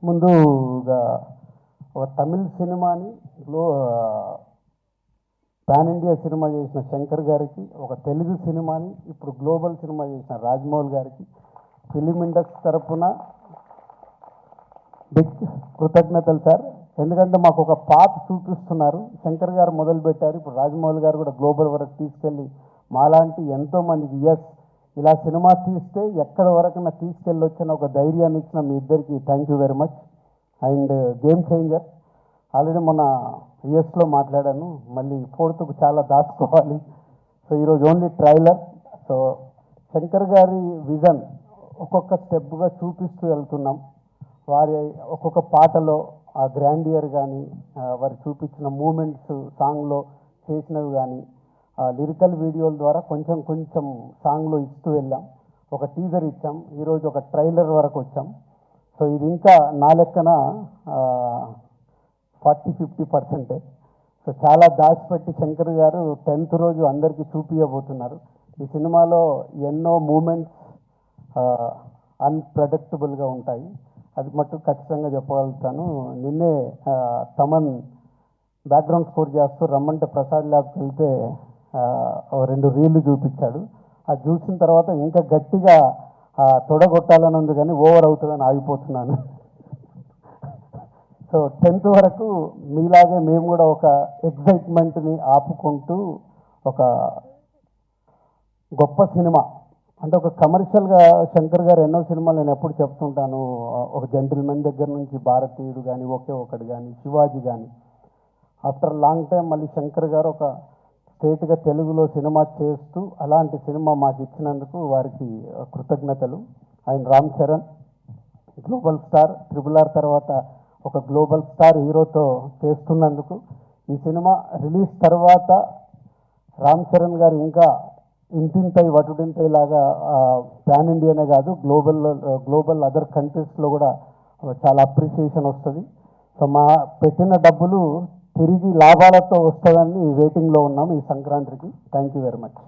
ముందుగా ఒక తమిళ్ సినిమాని పాన్ ఇండియా సినిమా చేసిన శంకర్ గారికి, ఒక తెలుగు సినిమాని ఇప్పుడు గ్లోబల్ సినిమా చేసిన రాజమౌళి గారికి ఫిలిం ఇండస్ట్రీ తరఫున బిగ్ కృతజ్ఞతలు సార్. ఎందుకంటే మాకు ఒక పాత్ చూపిస్తున్నారు. శంకర్ గారు మొదలుపెట్టారు, ఇప్పుడు రాజమౌళి గారు కూడా గ్లోబల్ వరకు తీసుకెళ్ళి మాలాంటి ఎంతోమందికి ఇలా సినిమా తీస్తే ఎక్కడ వరకైనా తీసుకెళ్ళొచ్చిన ఒక ధైర్యాన్ని ఇచ్చిన మీ ఇద్దరికి thank you very much. And game changer already మొన్న యూఎస్లో మాట్లాడాను, మళ్ళీ ఫోర్త్కు చాలా దాచుకోవాలి. సో ఈరోజు ఓన్లీ ట్రైలర్. సో శంకర్ గారి విజన్ ఒక్కొక్క స్టెప్గా చూపిస్తూ వెళ్తున్నాం. వారి ఒక్కొక్క పాటలో ఆ గ్రాండియర్ కానీ, వారు చూపించిన మూమెంట్స్ సాంగ్లో చేసినవి కానీ, లిరికల్ వీడియోల ద్వారా కొంచెం కొంచెం సాంగ్లో ఇస్తూ వెళ్ళాం. ఒక టీజర్ ఇచ్చాం, ఈరోజు ఒక ట్రైలర్ వరకు వచ్చాం. సో ఇది ఇంకా నా లెక్కన 40-50%. సో చాలా దాచిపెట్టి శంకర్ గారు 10th రోజు అందరికీ చూపించబోతున్నారు. ఈ సినిమాలో ఎన్నో మూమెంట్స్ అన్ప్రెడిక్టబుల్గా ఉంటాయి, అది మట్టుకు ఖచ్చితంగా చెప్పగలుగుతాను. నిన్నే తమన్ బ్యాక్గ్రౌండ్ స్కోర్ చేస్తూ రమ్మంటే ప్రసాద్ ల్యాబ్కి వెళ్తే 2 రీళ్లు చూపించాడు. అది చూసిన తర్వాత ఇంకా గట్టిగా తొడగొట్టాలని ఉంది, కానీ ఓవర్ అవుతుందని ఆగిపోతున్నాను. సో 10th వరకు మీలాగే మేము కూడా ఒక ఎగ్జైట్మెంట్ని ఆపుకుంటూ ఒక గొప్ప సినిమా అంటే ఒక కమర్షియల్గా శంకర్ గారు ఎన్నో సినిమాలు నేను ఎప్పుడు చెప్తుంటాను. ఒక జెంటిల్మెన్ దగ్గర నుంచి భారతీయుడు కానీ, ఒకే ఒకటి కానీ, శివాజీ కానీ, ఆఫ్టర్ లాంగ్ టైం మళ్ళీ శంకర్ గారు ఒక స్ట్రేట్గా తెలుగులో సినిమా చేస్తూ అలాంటి సినిమా మాకు ఇచ్చినందుకు వారికి కృతజ్ఞతలు. ఆయన Ram Charan global star, RRR తర్వాత ఒక గ్లోబల్ స్టార్ హీరోతో చేస్తున్నందుకు, ఈ సినిమా రిలీజ్ తర్వాత రామ్ చరణ్ గారు ఇంకా ఇంతింతై వటుడింతై లాగా పాన్ ఇండియానే కాదు గ్లోబల్ అదర్ కంట్రీస్లో కూడా చాలా అప్రిషియేషన్ వస్తుంది. సో మా పెట్టిన డబ్బులు తిరిగి లాభాలతో వస్తుందని వెయిటింగ్లో ఉన్నాం ఈ సంక్రాంతికి. Thank you very much.